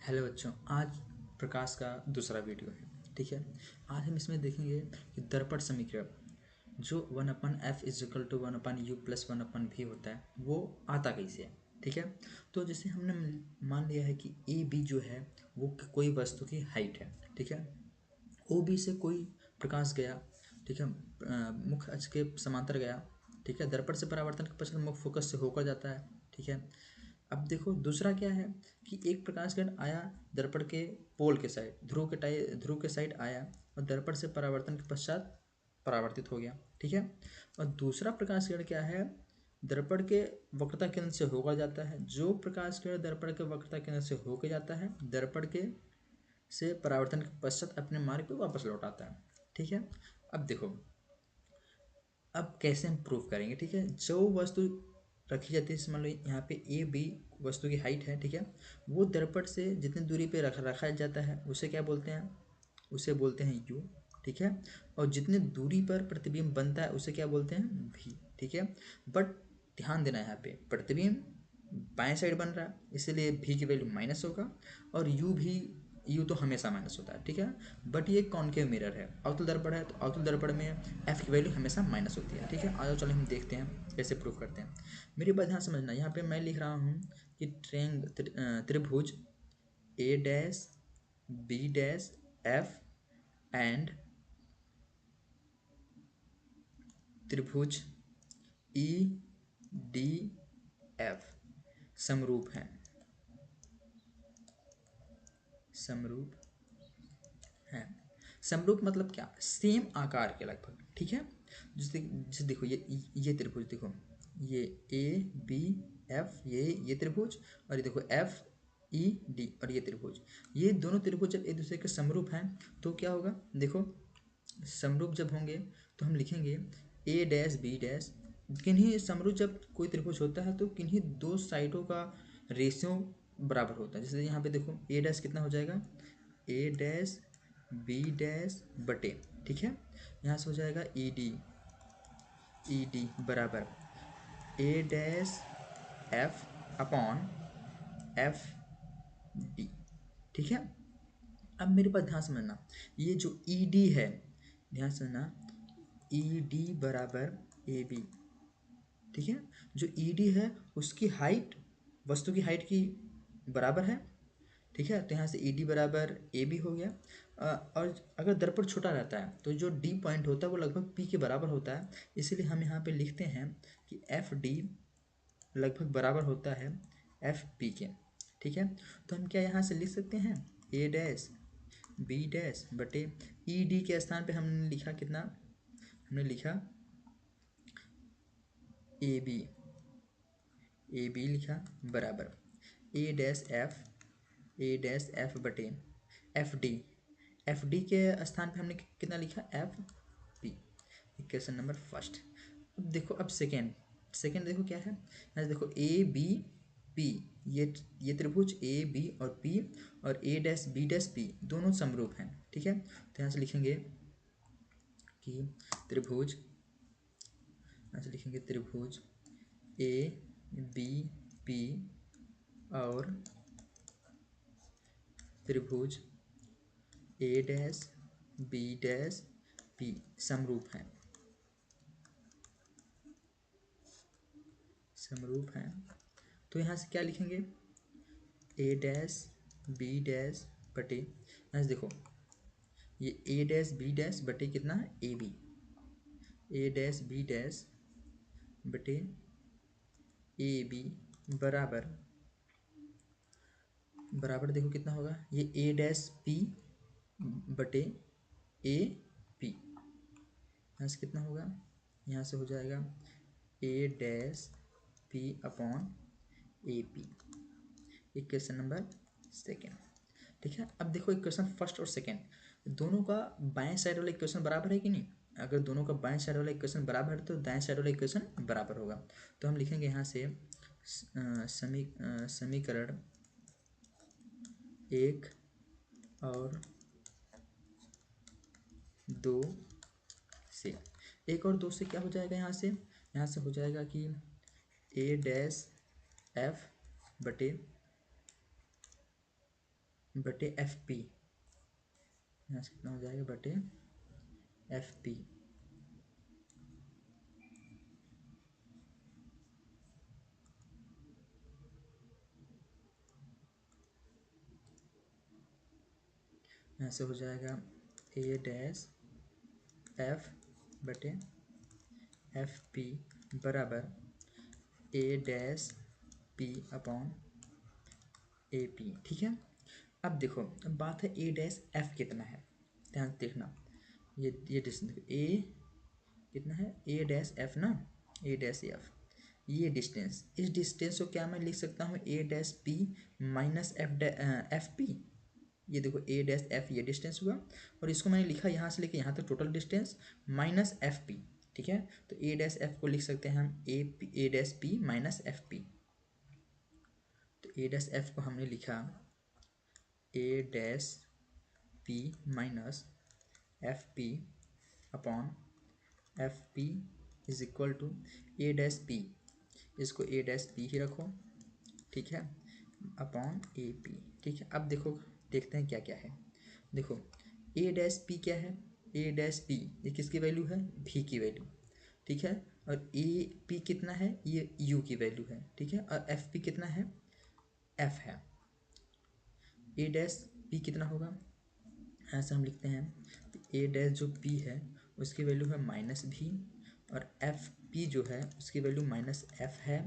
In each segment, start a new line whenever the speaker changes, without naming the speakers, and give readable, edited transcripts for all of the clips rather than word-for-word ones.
Hello बच्चों, आज प्रकाश का दूसरा वीडियो है। ठीक है। आज हम इसमें देखेंगे कि दर्पण समीकरण जो 1/f is equal to 1/u plus 1/v होता है वो आता कैसे है। ठीक है। तो जैसे हमने मान लिया है कि ए बी जो है वो कोई वस्तु की हाइट है। ठीक है। ओ बी से कोई प्रकाश गया। ठीक है। मुख्य अक्ष के समांतर गया। ठीक है। दर्पण से परावर्तन के पश्चात मुख्य फोकस से होकर जाता है। ठीक है। अब देखो दूसरा क्या है कि एक प्रकाश किरण आया दर्पण के पोल के साइड ध्रुव के साइड आया और दर्पण से परावर्तन के पश्चात परावर्तित हो गया। ठीक है। और दूसरा प्रकाश किरण क्या है, दर्पण के वक्रता केंद्र से होकर जाता है। जो प्रकाश किरण दर्पण के वक्रता केंद्र से होकर जाता है दर्पण के से परावर्तन के पश्चात अपने मार्ग पे वापस लौट आता है। ठीक है। अब देखो, अब कैसे हम प्रूव करेंगे। ठीक है। जो वस्तु रखी जाती है, जैसे मान लो यहाँ पे ए बी वस्तु की हाइट है। ठीक है। वो दर्पण से जितनी दूरी पे रखा जाता है उसे क्या बोलते हैं, उसे बोलते हैं यू। ठीक है। और जितनी दूरी पर प्रतिबिंब बनता है उसे क्या बोलते हैं, भी। ठीक है। बट ध्यान देना, यहाँ पे प्रतिबिंब बाएं साइड बन रहा है इसीलिए भी की वैल्यू माइनस होगा और यू भी, यू तो हमेशा माइनस होता है। ठीक है। बट ये कॉनकेव मिरर है, अवतल दर्पण है, तो अवतल दर्पण में एफ की वैल्यू हमेशा माइनस होती है। ठीक है। आज चलो हम देखते हैं कैसे प्रूफ करते हैं। मेरी बात ध्यान समझना, यहाँ पे मैं लिख रहा हूँ कि त्रिभुज A dash B dash F and त्रिभुज ई डी एफ समरूप हैं। समरूप है। समरूप मतलब क्या, सेम आकार के लगभग। ठीक है। जैसे देखो ये त्रिभुज देखो, ये ए बी एफ, ये त्रिभुज, और ये देखो एफ ई डी, और ये त्रिभुज। ये दोनों त्रिभुज जब एक दूसरे के समरूप हैं तो क्या होगा, देखो समरूप जब होंगे तो हम लिखेंगे ए डैश बी डैश। किन्हीं समरूप जब कोई त्रिभुज होता है तो किन्हीं दो साइडों का रेशियो बराबर होता है। जैसे यहाँ पे देखो ए डैश कितना हो जाएगा, ए डैश बी डैश बटे, ठीक है, यहाँ से हो जाएगा ई डी बराबर A dash F upon F D. ठीक है। अब मेरे पास ध्यान समझना, ये जो ई डी है, ध्यान समझना, ई डी बराबर ए बी। ठीक है। जो ई डी है उसकी हाइट वस्तु की हाइट की बराबर है। ठीक है। तो यहाँ से ई डी बराबर ए बी हो गया। और अगर दर्पण छोटा रहता है तो जो डी पॉइंट होता है वो लगभग पी के बराबर होता है, इसीलिए हम यहाँ पे लिखते हैं कि एफ डी लगभग बराबर होता है एफ पी के। ठीक है। तो हम क्या यहाँ से लिख सकते हैं, ए डैश बी डैश बटे ई डी के स्थान पे हमने लिखा कितना, हमने लिखा ए बी लिखा बराबर ए डैश एफ बटे एफ डी के स्थान पे हमने कितना लिखा, F P. Equation number first. अब देखो, अब सेकेंड देखो क्या है, यहाँ देखो ए बी पी, ये त्रिभुज ए बी और पी और ए डैश बी दोनों समरूप हैं। ठीक है। तो यहाँ से लिखेंगे कि त्रिभुज, यहाँ से लिखेंगे त्रिभुज ए बी पी और त्रिभुज A dash B dash P समरूप हैं। तो यहाँ से क्या लिखेंगे, ए डैश बी डैश बटे, यहाँ से देखो ये ए डैश बी डैश बटे कितना, A B, A dash B dash बटे ए बी बराबर देखो कितना होगा, ये ए डैश पी बटे ए पी, यहाँ से कितना होगा, यहाँ से हो जाएगा A dash P upon A P. Equation number second. ठीक है। अब देखो इक्वेशन फर्स्ट और सेकेंड दोनों का बाएं साइड वाला इक्वेशन बराबर है कि नहीं। अगर दोनों का बाएं साइड वाला इक्वेशन बराबर है तो दाएं साइड वाला इक्वेशन बराबर होगा। तो हम लिखेंगे यहाँ से समीकरण एक और दो से, एक और दो से क्या हो जाएगा, यहाँ से हो जाएगा कि ए डैश एफ बटे बटे एफ पी, यहाँ से कितना हो जाएगा बटे एफ पी। यहाँ से हो जाएगा ए डैश एफ बटे एफ पी बराबर A dash P upon A P. ठीक है, अब देखो, अब बात है ए डैश एफ कितना है, ध्यान से देखना। ये डिस्टेंस ए कितना है, ए डैश एफ ना, ए डैश एफ, ये डिस्टेंस, इस डिस्टेंस को क्या मैं लिख सकता हूँ, A dash P minus F P. ये देखो ए डैश एफ ये डिस्टेंस हुआ, और इसको मैंने लिखा यहाँ से लेके यहाँ तक total distance minus F P. ठीक है, तो ए डैश एफ को लिख सकते हैं हम A dash P minus F P. तो ए डैश एफ को हमने लिखा A dash P minus F P upon F P is equal to A dash P, इसको ए डैश पी ही रखो, ठीक है, अपॉन ए पी। ठीक है, अब देखो, देखते हैं क्या क्या है। देखो ए डैश पी क्या है, ए डैश पी ये किसकी वैल्यू है, भी की वैल्यू। ठीक है, और ए पी कितना है, ये यू की वैल्यू है। ठीक है, और एफ पी कितना है, एफ है। ए डैश पी कितना होगा, ऐसा हम लिखते हैं ए डैश जो पी है उसकी वैल्यू है माइनस भी, और एफ पी जो है उसकी वैल्यू माइनस एफ है,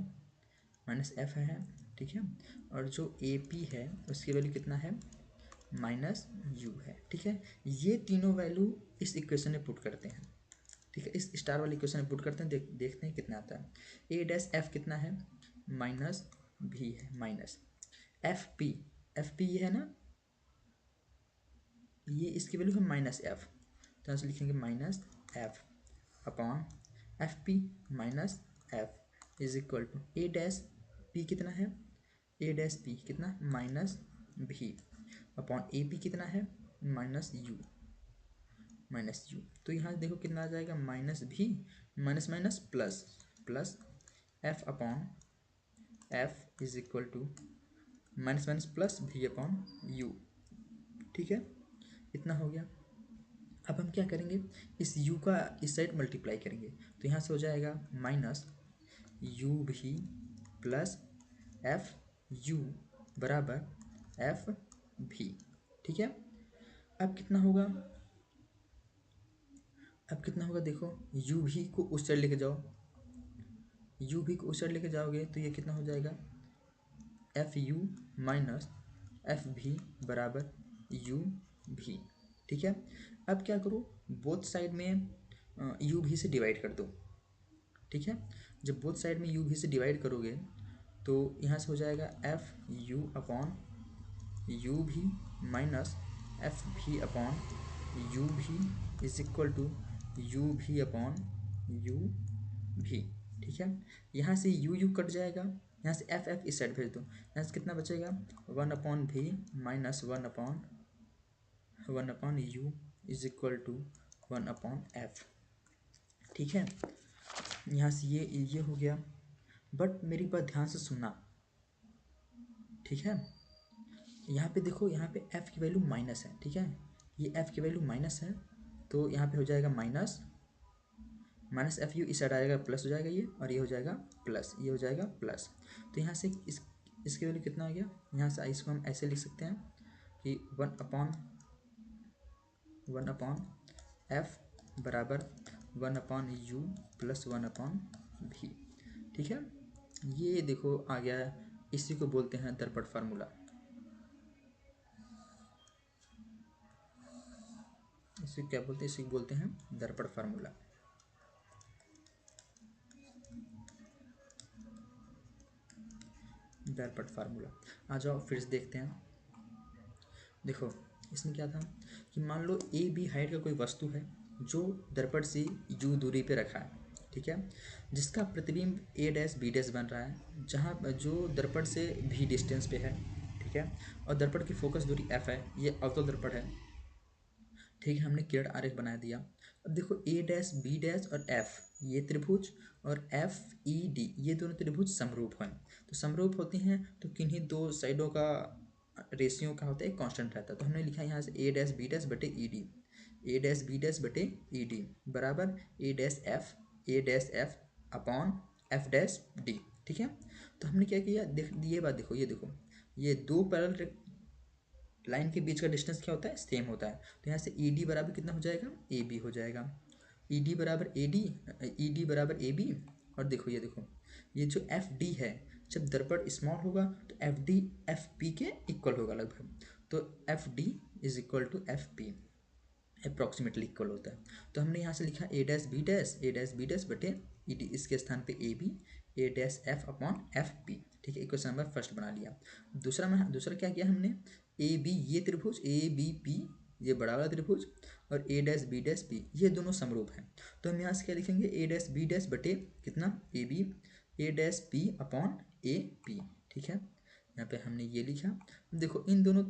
माइनस एफ है। ठीक है, और जो ए पी है उसकी वैल्यू कितना है, माइनस यू है। ठीक है, ये तीनों वैल्यू इस इक्वेशन में पुट करते हैं। ठीक है, इस स्टार वाली इक्वेशन में पुट करते हैं, देखते हैं कितना आता है। ए डैश एफ कितना है, माइनस भी है, माइनस एफ पी ये है ना, ये इसकी वैल्यू है माइनस एफ, तो यहाँ से लिखेंगे minus f upon F P minus f is equal to A dash P कितना है, ए डैश पी कितना minus v upon A P कितना है माइनस यू, माइनस यू। तो यहाँ देखो कितना आ जाएगा, minus v minus minus plus, plus f upon f is equal to minus minus plus v upon u. ठीक है, इतना हो गया। अब हम क्या करेंगे, इस u का इस साइड मल्टीप्लाई करेंगे, तो यहाँ से हो जाएगा minus u v plus f you बराबर एफ भी। ठीक है, अब कितना होगा, अब कितना होगा, देखो यू भी को उस साइड लेके जाओ, यू भी को उस साइड लेके जाओगे तो ये कितना हो जाएगा, एफ यू माइनस एफ भी बराबर यू भी। ठीक है, अब क्या करो, बोथ साइड में यू भी से डिवाइड कर दो। ठीक है, जब बोथ साइड में यू भी से डिवाइड करोगे तो यहाँ से हो जाएगा एफ यू अपॉन यू भी माइनस एफ भी upon u v is equal to u v upon u भी। ठीक है, यहाँ से यू कट जाएगा, यहाँ से एफ इस साइड भेज दो, यहाँ से कितना बचेगा, one upon v minus one upon u is equal to one upon f. ठीक है, यहाँ से ये हो गया, बट मेरी बात ध्यान से सुनना। ठीक है, यहाँ पे देखो, यहाँ पे f की वैल्यू माइनस है। ठीक है, ये f की वैल्यू माइनस है, तो यहाँ पे हो जाएगा माइनस माइनस एफ यू, इस साइड आएगा प्लस हो जाएगा ये, और ये हो जाएगा प्लस, ये हो जाएगा प्लस। तो यहाँ से इसकी वैल्यू कितना आ गया, यहाँ से इसको हम ऐसे लिख सकते हैं कि वन अपॉन एफ बराबर one upon u plus one upon v. ठीक है, ये देखो आ गया, इसी को बोलते हैं दर्पण फार्मूला। इसे क्या बोलते हैं, इसे बोलते हैं दर्पण फार्मूला। दर्पण फार्मूला, आ जाओ फिर से देखते हैं। देखो इसमें क्या था कि मान लो ए बी हाइट का कोई वस्तु है जो दर्पण से यू दूरी पे रखा है। ठीक है, जिसका प्रतिबिंब ए डैश बी डैश बन रहा है, जहाँ जो दर्पण से भी डिस्टेंस पे है। ठीक है, और दर्पण की फोकस दूरी एफ है, ये अवतल दर्पण है। ठीक है, हमने किरण आरेख बना दिया। अब देखो ए डैश बी डैश और एफ ये त्रिभुज, और एफ ई डी ये दोनों त्रिभुज समरूप हैं। तो समरूप होती हैं तो किन्हीं दो साइडों का रेशियो का होता है कांस्टेंट रहता है। तो हमने लिखा यहाँ से ए डैश बी डैश बटे E D, A dash B dash बटे ई डी बराबर A dash F upon F dash D. ठीक है, तो हमने क्या किया, देख ये बात देखो, ये देखो ये दो पैरेलल लाइन के बीच का डिस्टेंस क्या होता है, सेम होता है। तो यहाँ से ई डी बराबर कितना हो जाएगा, ए बी हो जाएगा, ई डी बराबर ए डी, ई डी बराबर ए बी। और देखो ये देखो ये जो एफ डी है, जब दर्पण स्मॉल होगा तो एफ डी एफ पी के इक्वल होगा लगभग। तो F D is equal to F P, approximately equal होता है। तो हमने यहाँ से लिखा ए डैश बी डैश बटे ई डी, इसके स्थान पे A B, A dash F upon F P. ठीक है, इक्वेशन नंबर फर्स्ट बना लिया। दूसरा क्या किया हमने, ए बी ये त्रिभुज ए बी पी ये बड़ा वाला त्रिभुज और ए डैश बी ये दोनों समरूप हैं। तो हम यहाँ से क्या लिखेंगे, ए डैश बी डैश बटे कितना A B, A dash P upon A P. ठीक है, यहाँ पे हमने ये लिखा। देखो इन दोनों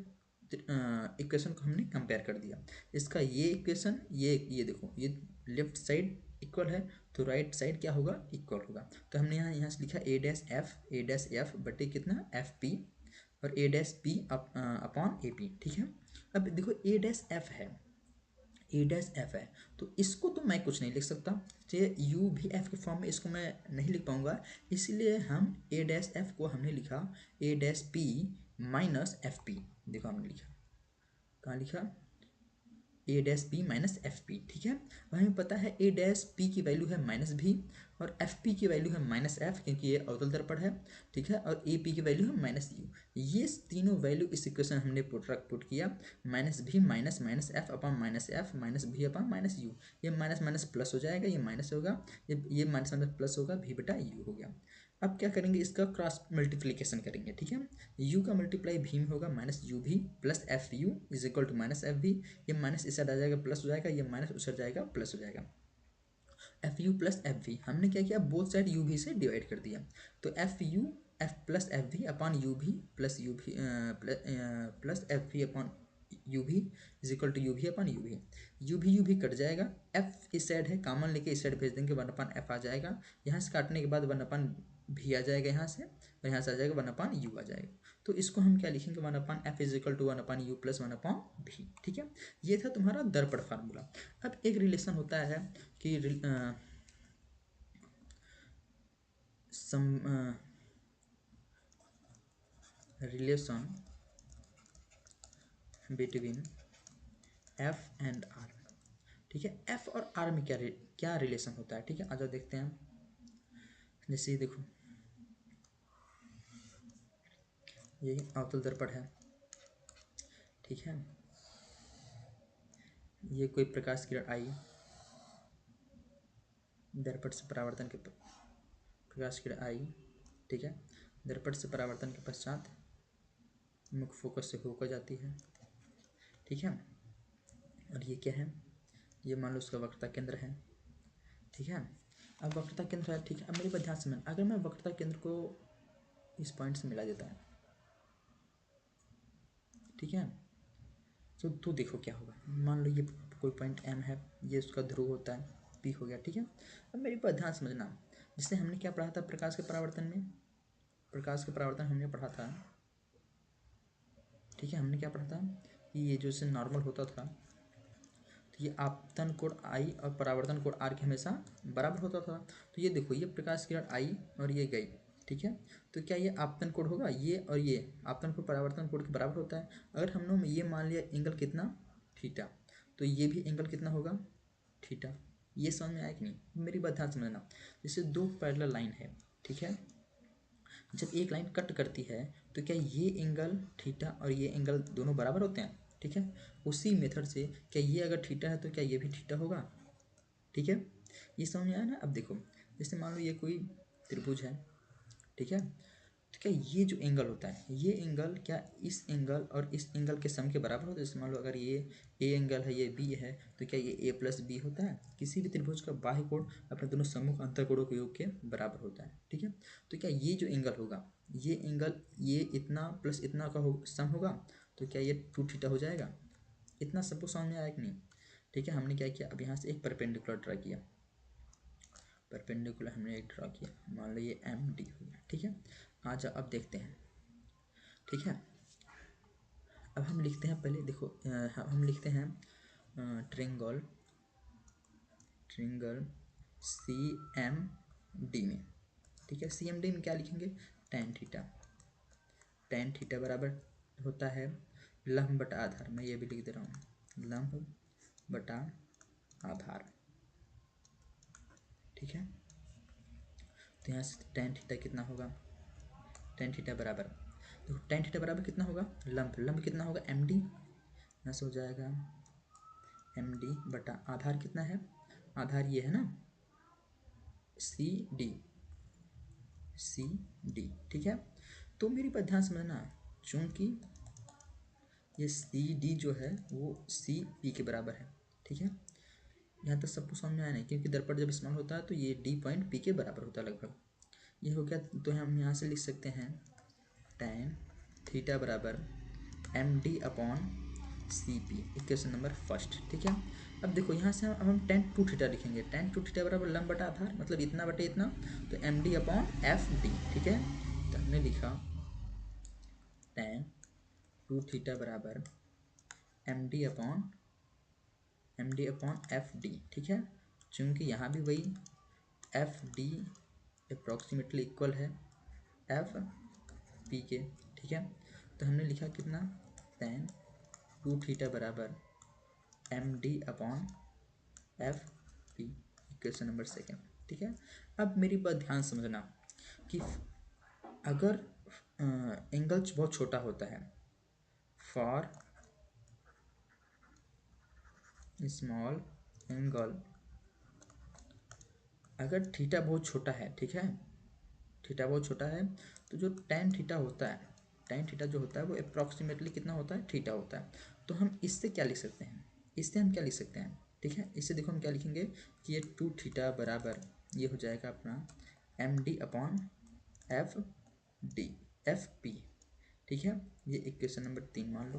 इक्वेशन को हमने कंपेयर कर दिया। इसका ये इक्वेशन ये देखो ये लेफ्ट साइड इक्वल है तो राइट साइड क्या होगा, इक्वल होगा। तो हमने यहाँ से लिखा ए डैश एफ बटे कितना एफ पी और A dash P upon A P. ठीक है, अब देखो ए डैश एफ है, ए डैश एफ है, तो इसको तो मैं कुछ नहीं लिख सकता, ये यू भी एफ के फॉर्म में इसको मैं नहीं लिख पाऊंगा। इसलिए हम ए डैश एफ को हमने लिखा A dash P minus F P. देखो हमने लिखा, कहाँ लिखा, A dash P minus F P. ठीक है, अब हमें पता है ए डैश पी की वैल्यू है माइनस भी और एफ पी की वैल्यू है माइनस एफ, क्योंकि ये अवतल दर्पण है। ठीक है, और ए पी की वैल्यू है माइनस यू। ये तीनों वैल्यू इस इक्वेशन हमने पुट किया, minus v minus minus f upon minus F minus v upon minus U. ये माइनस माइनस प्लस हो जाएगा, ये माइनस होगा, ये माइनस माइनस प्लस होगा, भी बटा यू हो गया। अब क्या करेंगे, इसका क्रॉस मल्टीप्लिकेशन करेंगे। ठीक है, u का मल्टीप्लाई भी में होगा minus u v plus f u is equal to minus f v. ये माइनस इस साइड आ जाएगा प्लस हो जाएगा, ये माइनस उस साइड जाएगा प्लस हो जाएगा। F u plus f v हमने क्या किया, बोथ साइड यू भी से डिवाइड कर दिया। तो f u f plus f v upon u v plus u v plus f v upon u v is equal to u v upon u v cut जाएगा। F इस side है, common लेके इस side भेज देंगे, one upon F आ जाएगा। यहाँ से काटने के बाद वन अपॉन भी आ जाएगा यहाँ से, और यहाँ से आ जाएगा वन अपॉन यू आ जाएगा। तो इसको हम क्या लिखेंगे, one upon f is equal to one upon u plus one upon v. ठीक है, ये था तुम्हारा दर्पण फार्मूला। अब एक रिलेशन होता है कि relation between f and r. ठीक है, एफ और आर में क्या रिलेशन होता है। ठीक है, आ जाओ देखते हैं। जैसे ये देखो ये अवतल दर्पण है। ठीक है, ये कोई प्रकाश किरण आई, दर्पण से परावर्तन के प्रकाश किरण आई। ठीक है, दर्पण से परावर्तन के पश्चात मुख्य फोकस से होकर जाती है। ठीक है, और ये क्या है, ये मान लो उसका वक्रता केंद्र है। ठीक है, अब वक्रता केंद्र है। ठीक है, अब मेरे पर ध्यान से, अगर मैं वक्रता केंद्र को इस पॉइंट से मिला देता हूँ, ठीक है, तो देखो क्या होगा। मान लो ये कोई पॉइंट एम है, ये उसका ध्रुव होता है, पी हो गया। ठीक है, अब मेरे पर ध्यान समझना, जिससे हमने क्या पढ़ा था प्रकाश के परावर्तन में, प्रकाश के परावर्तन हमने पढ़ा था। ठीक है, हमने क्या पढ़ा था कि ये जो इससे नॉर्मल होता था, तो ये आपतन कोण आई और परावर्तन कोण आर के हमेशा बराबर होता था। तो ये देखो ये प्रकाश किरण आई और ये गई। ठीक है, तो क्या ये आपतन कोण होगा, ये और ये आपतन कोण परावर्तन कोण के बराबर होता है। अगर हम लोग ये मान लिया एंगल कितना, थीटा, तो ये भी एंगल कितना होगा, थीटा। ये समझ में आया कि नहीं, मेरी बात ध्यान समझना। जैसे दो पैरेलल लाइन है, ठीक है, जब एक लाइन कट करती है तो क्या ये एंगल थीटा और ये एंगल दोनों बराबर होते हैं। ठीक है, उसी मेथड से क्या ये अगर थीटा है तो क्या ये भी थीटा होगा। ठीक है, ये समझ में आया ना। अब देखो जैसे मान लो ये कोई त्रिभुज है। ठीक है, तो क्या ये जो एंगल होता है, ये एंगल क्या इस एंगल और इस एंगल के सम के बराबर होता है। जैसे मान लो अगर ये ए एंगल है, ये बी है, तो क्या ये ए प्लस बी होता है। किसी भी त्रिभुज का बाह्य कोण अपने दोनों सम्मुख अंतःकोणों के योग के बराबर होता है। ठीक है, तो क्या ये जो एंगल होगा, ये एंगल ये इतना प्लस इतना का सम होगा, तो क्या ये 2 थीटा हो जाएगा। इतना सबको समझ में आया कि नहीं। ठीक है, हमने क्या किया, अब यहाँ से एक परपेंडिकुलर ड्रा किया, परपेंडिकुलर हमने एक ड्रा किया, मान लो ये एम डी हो गया। ठीक है, आज अब देखते हैं। ठीक है, अब हम लिखते हैं, पहले देखो हम लिखते हैं ट्रिंगल सी एम डी में, ठीक है। सी एम डी में क्या लिखेंगे, टेन थीटा बराबर होता है लंब बटा आधार, मैं ये भी लिख दे रहा हूँ, लंब बटा आधार, ठीक है। तो यहाँ से टेन थीटा कितना होगा, टेन थीटा बराबर, देखो टेन थीटा बराबर कितना होगा, लंब कितना होगा एम डी, यहाँ से हो जाएगा एम डी बटा आधार कितना है, आधार ये है ना सी डी, ठीक है। तो मेरी बात ध्यान समझना, चूंकि ये सी डी जो है वो सी पी के बराबर है, ठीक है। यहाँ तक सबको समझ में आया नहीं, क्योंकि दर्पण जब इस्तेमाल होता है तो ये डी पॉइंट पी के बराबर होता है लगभग, ये हो गया। तो हम यहाँ से लिख सकते हैं टेन थीटा बराबर M D upon C P, equation number first, ठीक है। अब देखो यहाँ से अब हम टेन टू थीटा लिखेंगे, टेन टू थीटा बराबर लंब बटा आधार, मतलब इतना बटे इतना, तो M D upon F D, ठीक है। तो हमने लिखा टेन टू थीटा बराबर M D upon F D, ठीक है। चूँकि यहाँ भी वही एफ डी अप्रॉक्सीमेटली इक्वल है एफ पी के, ठीक है। तो हमने लिखा कितना, टेन टू थीटा बराबर M D upon F P, equation number second, ठीक है। अब मेरी बात ध्यान समझना कि अगर एंगल बहुत छोटा होता है, फॉर स्मॉल एंगल, अगर थीटा बहुत छोटा है, ठीक है, थीटा बहुत छोटा है, तो जो टेन थीटा होता है, टेन थीटा जो होता है वो अप्रॉक्सीमेटली कितना होता है, थीटा होता है। तो हम इससे क्या लिख सकते हैं, इससे हम क्या लिख सकते हैं, ठीक है। इससे देखो हम क्या लिखेंगे कि ये टू थीटा बराबर ये हो जाएगा अपना M D upon F D F P, ठीक है। ये इक्वेशन नंबर 3 मान लो।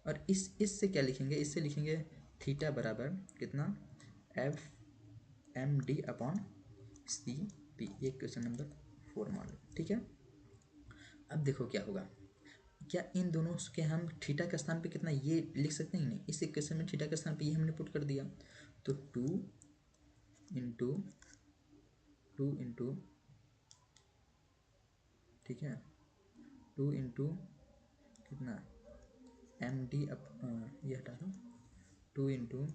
और इससे क्या लिखेंगे, इससे लिखेंगे थीटा बराबर कितना, F M D upon C P, ये इक्वेशन नंबर 4 मान लो, ठीक है। अब देखो क्या होगा, क्या इन दोनों के हम थीटा के स्थान पे कितना ये लिख सकते हैं, नहीं, इस इक्वेशन में थीटा के स्थान पे ये हमने पुट कर दिया, तो इंटू टू इंटू ठीक है, टू इंटू कितना एम डी अप ये हटा दो, टू इंटू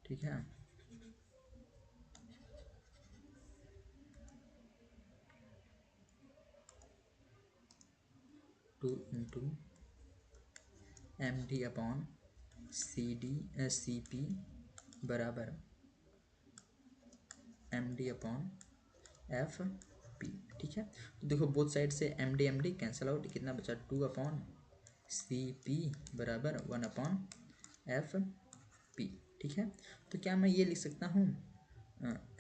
ठीक है, two into M D upon C P बराबर M D upon F P, ठीक है। तो देखो बोथ साइड से एम डी कैंसिल आउट, कितना बचा, टू अपॉन सी पी बराबर वन अपॉन एफ पी, ठीक है। तो क्या मैं ये लिख सकता हूँ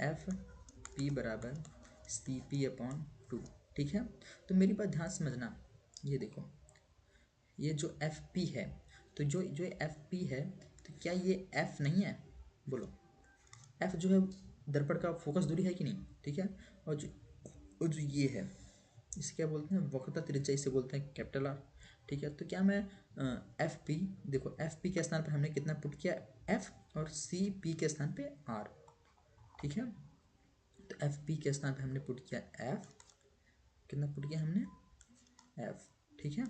एफ पी बराबर सी पी अपॉन टू, ठीक है। तो मेरी बात ध्यान समझना, ये देखो ये जो एफ पी है, तो जो जो एफ पी है, तो क्या ये एफ नहीं है, बोलो, एफ जो है दर्पण का फोकस दूरी है कि नहीं, ठीक है। और जो ये है इसे क्या बोलते हैं, वक्रता त्रिज्या, इसे बोलते हैं कैपिटल आर, ठीक है। तो क्या मैं एफ पी, देखो एफ पी के स्थान पर हमने कितना पुट किया, एफ, और सी पी के स्थान पे आर, ठीक है। तो एफ पी के स्थान पे हमने पुट किया एफ, कितना पुट किया हमने एफ, ठीक है।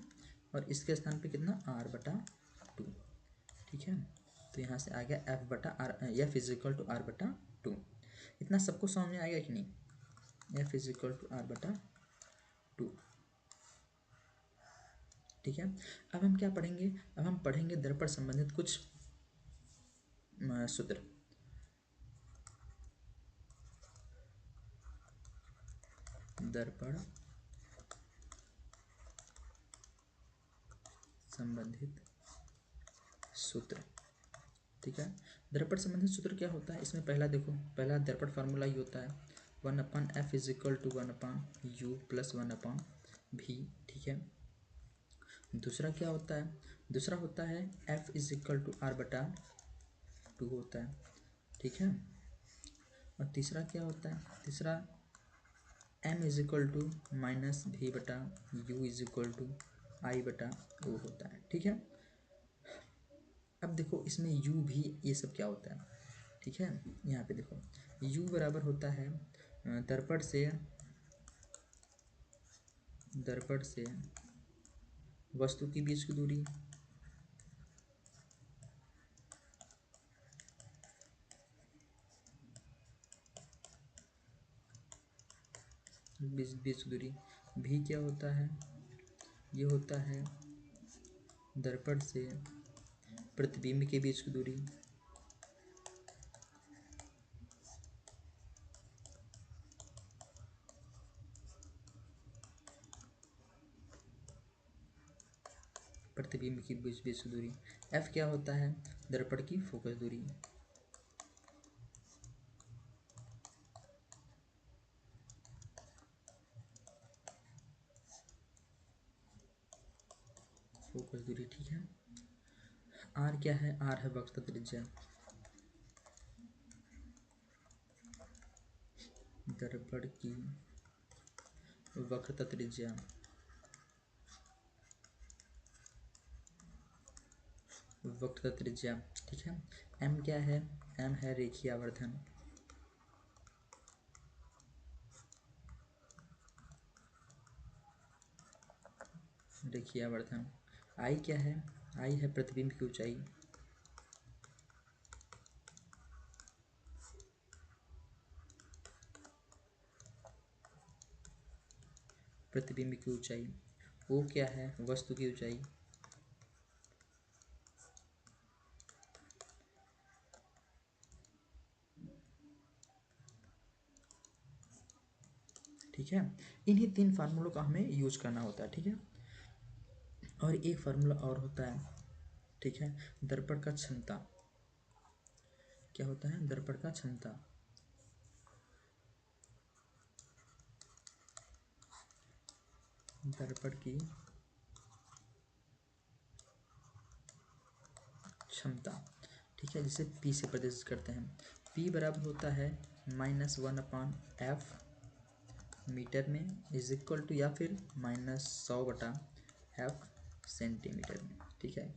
और इसके स्थान पे कितना आर बटा टू, ठीक है। तो यहाँ से आ गया एफ बटा r, f is equal to r बटा टू। इतना सबको समझ में आ गया कि नहीं, f is equal to r बटा टू, ठीक है। अब हम क्या पढ़ेंगे, अब हम पढ़ेंगे दर्पण संबंधित कुछ सूत्र, दर्पण संबंधित सूत्र, ठीक है। दर्पण संबंधित सूत्र क्या होता है, इसमें पहला देखो, पहला दर्पण फार्मूला ही होता है one upon f is equal to one upon u plus one upon v, ठीक है। दूसरा क्या होता है, दूसरा होता है f is equal to r बटा टू होता है, ठीक है। और तीसरा क्या होता है, तीसरा m is equal to minus v बटा u is equal to I बटा ओ होता है। ठीक है, अब देखो इसमें यू भी, ये सब क्या होता है, ठीक है। यहाँ पे देखो यू बराबर होता है दर्पण से वस्तु के बीच की दूरी बीच की दूरी। भी क्या होता है, ये होता है दर्पण से प्रतिबिंब के बीच की दूरी। प्रतिबिंब की बीच बीच की दूरी। एफ क्या होता है, दर्पण की फोकस दूरी। फोकस दूरी, ठीक है। आर क्या है, आर है वक्रता त्रिज्या। दर्पण की वक्रता त्रिज्या। वक्रता त्रिज्या, ठीक है। एम क्या है, एम है रेखीय आवर्धन। रेखीय आवर्धन। आई क्या है, आई है प्रतिबिंब की ऊंचाई। प्रतिबिंब की ऊंचाई। ओ क्या है, वस्तु की ऊंचाई। ठीक है, इन्हीं तीन फार्मूलों का हमें यूज करना होता है। ठीक है, और एक फार्मूला और होता है, ठीक है, दर्पण का क्षमता। क्या होता है, दर्पण का क्षमता। दर्पण की क्षमता, ठीक है, जिसे पी से प्रदर्शित करते हैं। पी बराबर होता है -1/f मीटर में इज इक्वल टू, या फिर -100/f सेंटीमीटर में। ठीक है,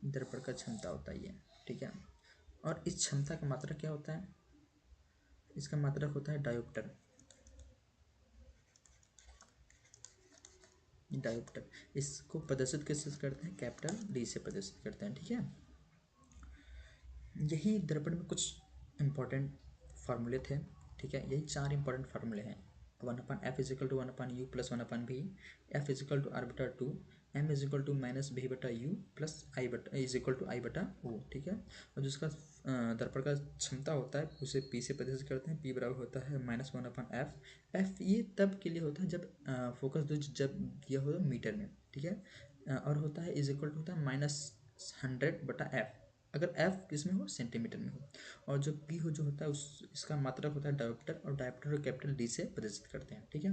दर्पण का क्षमता होता है ये। ठीक है, और इस क्षमता का मात्रक क्या होता है, इसका मात्रक होता है डायोप्टर। डायोप्टर, इसको प्रदर्शित किससे करते हैं, कैपिटल डी से प्रदर्शित करते हैं। ठीक है, यही दर्पण में कुछ इंपॉर्टेंट फार्मूले थे। ठीक है, यही चार इंपॉर्टेंट फार्मूले हैं। 1/f=1/u+1/v, f=r/2, m=-v/u plus i/o। ठीक है, और जिसका दर्पण का क्षमता होता है उसे p से प्रदर्शित करते हैं। p बराबर होता है -1/f। f ये तब के लिए होता है जब फोकस दूरी जब यह हो मीटर में। ठीक है, और होता है इज इक्वल टू होता है -100/f, अगर f किस में हो, सेंटीमीटर में हो। और जो p हो जो होता है उस इसका मात्रक होता है डायोप्टर, और डायोप्टर को कैपिटल डी से प्रदर्शित करते हैं। ठीक है,